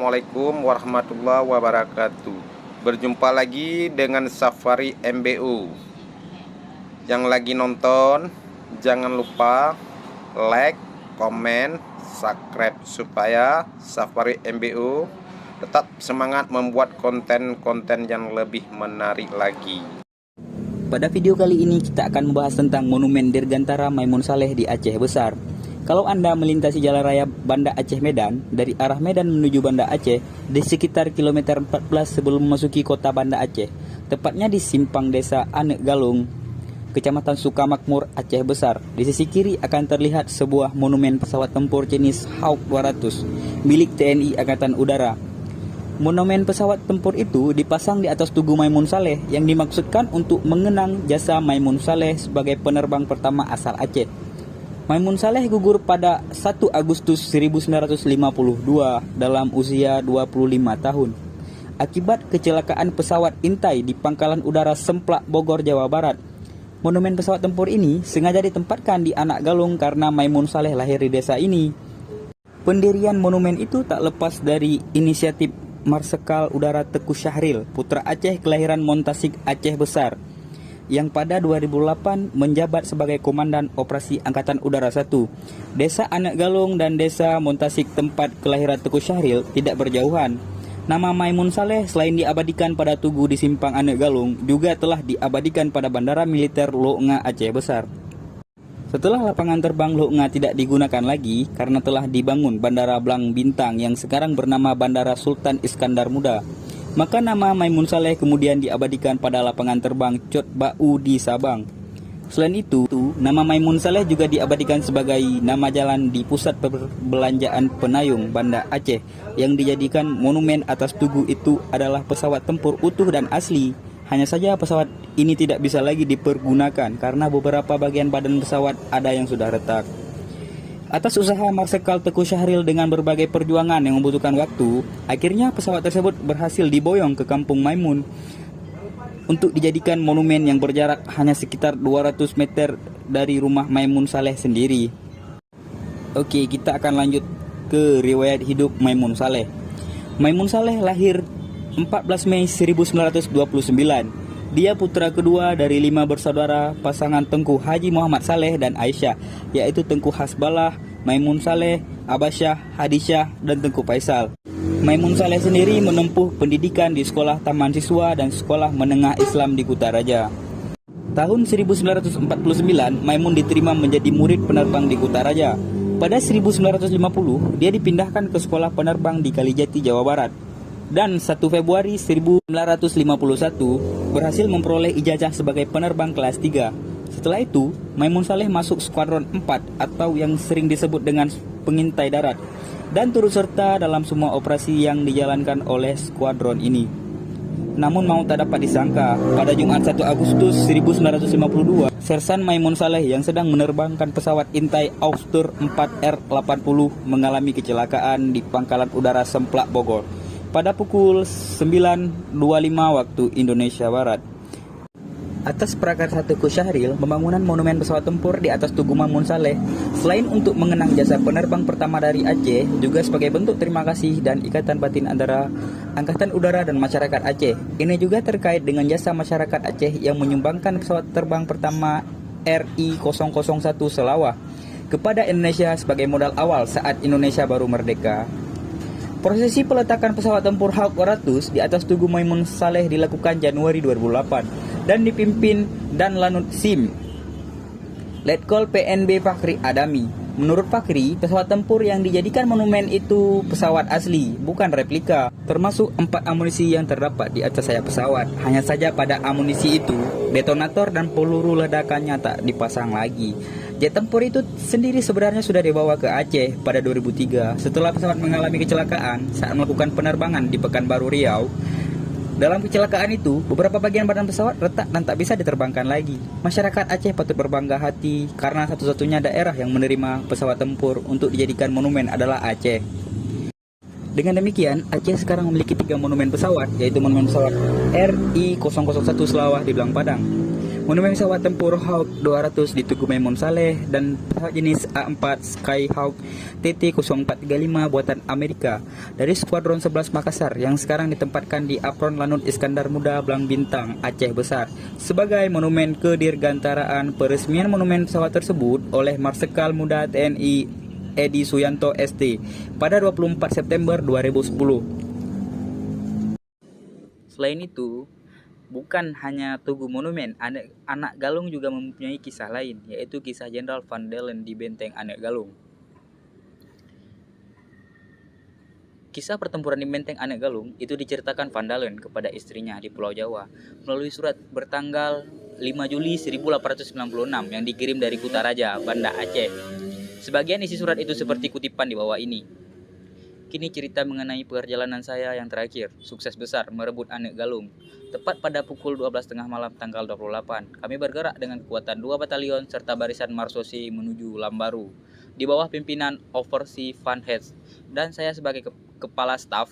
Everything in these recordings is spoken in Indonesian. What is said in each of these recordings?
Assalamualaikum warahmatullahi wabarakatuh. Berjumpa lagi dengan Safari MBU. Yang lagi nonton, jangan lupa like, komen, subscribe supaya Safari MBU tetap semangat membuat konten-konten yang lebih menarik lagi. Pada video kali ini kita akan membahas tentang Monumen Dirgantara Maimun Saleh di Aceh Besar. Kalau Anda melintasi jalan raya Banda Aceh Medan dari arah Medan menuju Banda Aceh di sekitar kilometer 14 sebelum memasuki kota Banda Aceh, tepatnya di simpang desa Anek Galung, Kecamatan Sukamakmur, Aceh Besar, di sisi kiri akan terlihat sebuah monumen pesawat tempur jenis Hawk 200 milik TNI Angkatan Udara. Monumen pesawat tempur itu dipasang di atas tugu Maimun Saleh yang dimaksudkan untuk mengenang jasa Maimun Saleh sebagai penerbang pertama asal Aceh. Maimun Saleh gugur pada 1 Agustus 1952 dalam usia 25 tahun akibat kecelakaan pesawat intai di Pangkalan Udara Semplak, Bogor, Jawa Barat. Monumen pesawat tempur ini sengaja ditempatkan di Anak Galung karena Maimun Saleh lahir di desa ini. Pendirian monumen itu tak lepas dari inisiatif Marsikal Udara Teku Syahril, putra Aceh kelahiran Montasik Aceh Besar, yang pada 2008 menjabat sebagai Komandan Operasi Angkatan Udara 1. Desa Anak Galung dan Desa Montasik tempat kelahiran Teku Syahril tidak berjauhan. Nama Maimun Saleh selain diabadikan pada tugu di Simpang Anak Galung, juga telah diabadikan pada Bandara Militer Lok Nga Aceh Besar. Setelah lapangan terbang Lok Nga tidak digunakan lagi karena telah dibangun Bandara Blang Bintang yang sekarang bernama Bandara Sultan Iskandar Muda, maka nama Maimun Saleh kemudian diabadikan pada lapangan terbang Cot Bau di Sabang. Selain itu, nama Maimun Saleh juga diabadikan sebagai nama jalan di pusat perbelanjaan Penayung, Banda Aceh, yang dijadikan monumen atas tugu itu adalah pesawat tempur utuh dan asli. Hanya saja pesawat ini tidak bisa lagi dipergunakan karena beberapa bagian badan pesawat ada yang sudah retak. Atas usaha Marsikal Teku Syahril dengan berbagai perjuangan yang membutuhkan waktu, akhirnya pesawat tersebut berhasil diboyong ke Kampung Maimun untuk dijadikan monumen yang berjarak hanya sekitar 200 meter dari rumah Maimun Saleh sendiri. Oke, kita akan lanjut ke riwayat hidup Maimun Saleh. Maimun Saleh lahir 14 Mei 1929. Dia putra kedua dari 5 bersaudara pasangan Tengku Haji Muhammad Saleh dan Aisyah, yaitu Tengku Hasbalah, Maimun Saleh, Abasyah, Hadisyah, dan Tengku Faisal. Maimun Saleh sendiri menempuh pendidikan di Sekolah Taman Siswa dan Sekolah Menengah Islam di Kutaraja. Tahun 1949, Maimun diterima menjadi murid penerbang di Kutaraja. Pada 1950, dia dipindahkan ke Sekolah Penerbang di Kalijati, Jawa Barat. Dan 1 Februari 1951 berhasil memperoleh ijazah sebagai penerbang kelas 3. Setelah itu, Maimun Saleh masuk Skuadron 4 atau yang sering disebut dengan pengintai darat dan turut serta dalam semua operasi yang dijalankan oleh skuadron ini. Namun mau tak dapat disangka, pada Jumat 1 Agustus 1952, Sersan Maimun Saleh yang sedang menerbangkan pesawat intai Austur 4R-80 mengalami kecelakaan di Pangkalan Udara Semplak, Bogor pada pukul 9.25 waktu Indonesia Barat. Atas prakarsa Teku Syahril, pembangunan monumen pesawat tempur di atas tugu Maimun Saleh selain untuk mengenang jasa penerbang pertama dari Aceh, juga sebagai bentuk terima kasih dan ikatan batin antara Angkatan Udara dan masyarakat Aceh. Ini juga terkait dengan jasa masyarakat Aceh yang menyumbangkan pesawat terbang pertama RI-001 Selawah kepada Indonesia sebagai modal awal saat Indonesia baru merdeka. Prosesi peletakan pesawat tempur Hawk 200 di atas tugu Maimun Saleh dilakukan Januari 2008 dan dipimpin Dan Lanut Sim, Letkol PNB Fakhri Adami. Menurut Fakhri, pesawat tempur yang dijadikan monumen itu pesawat asli, bukan replika, termasuk 4 amunisi yang terdapat di atas sayap pesawat. Hanya saja pada amunisi itu, detonator dan peluru ledakannya tak dipasang lagi. Jet tempur itu sendiri sebenarnya sudah dibawa ke Aceh pada 2003 setelah pesawat mengalami kecelakaan saat melakukan penerbangan di Pekanbaru Riau. Dalam kecelakaan itu, beberapa bagian badan pesawat retak dan tak bisa diterbangkan lagi. Masyarakat Aceh patut berbangga hati karena satu-satunya daerah yang menerima pesawat tempur untuk dijadikan monumen adalah Aceh. Dengan demikian, Aceh sekarang memiliki 3 monumen pesawat, yaitu monumen pesawat RI-001 Selawah di Belang Padang, Monumen pesawat tempur Hawk 200 di Tugu Maimun Saleh dan pesawat jenis A4 Skyhawk TT-0435 buatan Amerika dari Skuadron 11 Makassar yang sekarang ditempatkan di Apron Lanut Iskandar Muda Blang Bintang, Aceh Besar sebagai monumen kedirgantaraan. Peresmian monumen pesawat tersebut oleh Marsikal Muda TNI Edi Suyanto ST pada 24 September 2010. Selain itu, bukan hanya Tugu Monumen, Anak Galung juga mempunyai kisah lain, yaitu kisah Jenderal Van Dalen di Benteng Anak Galung. Kisah pertempuran di Benteng Anak Galung itu diceritakan Van Dalen kepada istrinya di Pulau Jawa melalui surat bertanggal 5 Juli 1896 yang dikirim dari Kutaraja, Banda Aceh. Sebagian isi surat itu seperti kutipan di bawah ini. Kini cerita mengenai perjalanan saya yang terakhir, sukses besar merebut Anak Galung. Tepat pada pukul 12.30 malam tanggal 28, kami bergerak dengan kekuatan 2 batalion serta barisan Marsosi menuju Lambaru di bawah pimpinan Oversi Van Hetz dan saya sebagai kepala staf.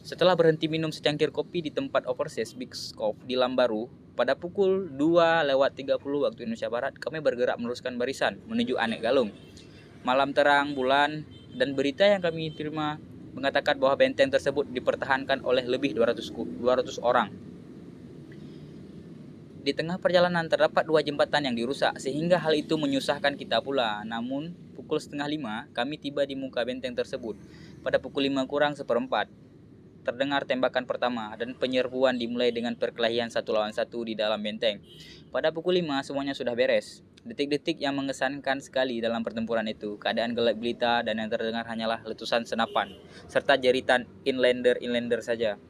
Setelah berhenti minum secangkir kopi di tempat Overseas Biskop di Lambaru, pada pukul 2:30 waktu Indonesia Barat, kami bergerak meneruskan barisan menuju Anak Galung. Malam terang, bulan, dan berita yang kami terima mengatakan bahwa benteng tersebut dipertahankan oleh lebih 200 orang. Di tengah perjalanan terdapat 2 jembatan yang dirusak sehingga hal itu menyusahkan kita pula. Namun pukul 4:30 kami tiba di muka benteng tersebut. Pada pukul 5:45 terdengar tembakan pertama dan penyerbuan dimulai dengan perkelahian 1 lawan 1 di dalam benteng. Pada pukul 5 semuanya sudah beres. Detik-detik yang mengesankan sekali dalam pertempuran itu. Keadaan gelap gulita dan yang terdengar hanyalah letusan senapan serta jeritan inlander saja.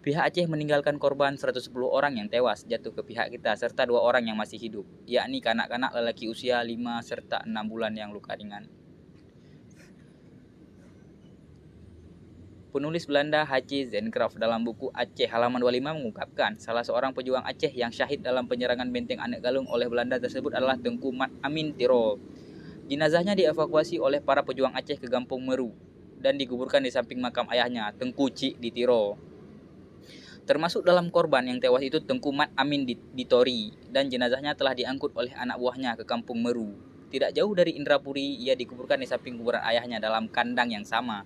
Pihak Aceh meninggalkan korban 110 orang yang tewas jatuh ke pihak kita serta 2 orang yang masih hidup, yakni kanak-kanak lelaki usia 5 serta 6 bulan yang luka ringan. Penulis Belanda H.C. Zencraft dalam buku Aceh halaman 25 mengungkapkan salah seorang pejuang Aceh yang syahid dalam penyerangan benteng Anak Galung oleh Belanda tersebut adalah Tengku Mat Amin Tiro. Jenazahnya dievakuasi oleh para pejuang Aceh ke Kampung Meru dan dikuburkan di samping makam ayahnya, Tengku Cik di Tiro. Termasuk dalam korban yang tewas itu Tengku Mat Amin di Tori dan jenazahnya telah diangkut oleh anak buahnya ke Kampung Meru. Tidak jauh dari Indrapuri, ia dikuburkan di samping kuburan ayahnya dalam kandang yang sama.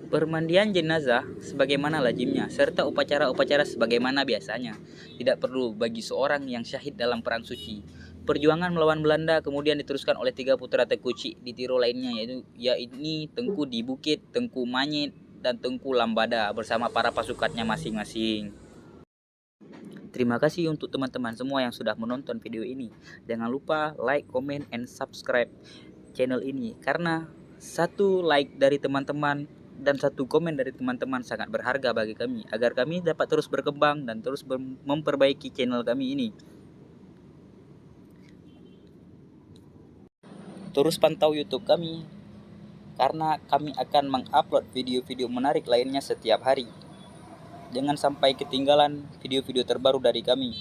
Permandian jenazah sebagaimana lazimnya serta upacara-upacara sebagaimana biasanya. Tidak perlu bagi seorang yang syahid dalam perang suci. Perjuangan melawan Belanda kemudian diteruskan oleh 3 putra Tengku Cik di Tiro lainnya, yaitu Tengku di Bukit, Tengku Manyet, dan Tengku Lambada bersama para pasukannya masing-masing. Terima kasih untuk teman-teman semua yang sudah menonton video ini. Jangan lupa like, comment, and subscribe channel ini karena 1 like dari teman-teman dan 1 komen dari teman-teman sangat berharga bagi kami agar kami dapat terus berkembang dan terus memperbaiki channel kami ini. Terus pantau YouTube kami karena kami akan mengupload video-video menarik lainnya setiap hari. Jangan sampai ketinggalan video-video terbaru dari kami.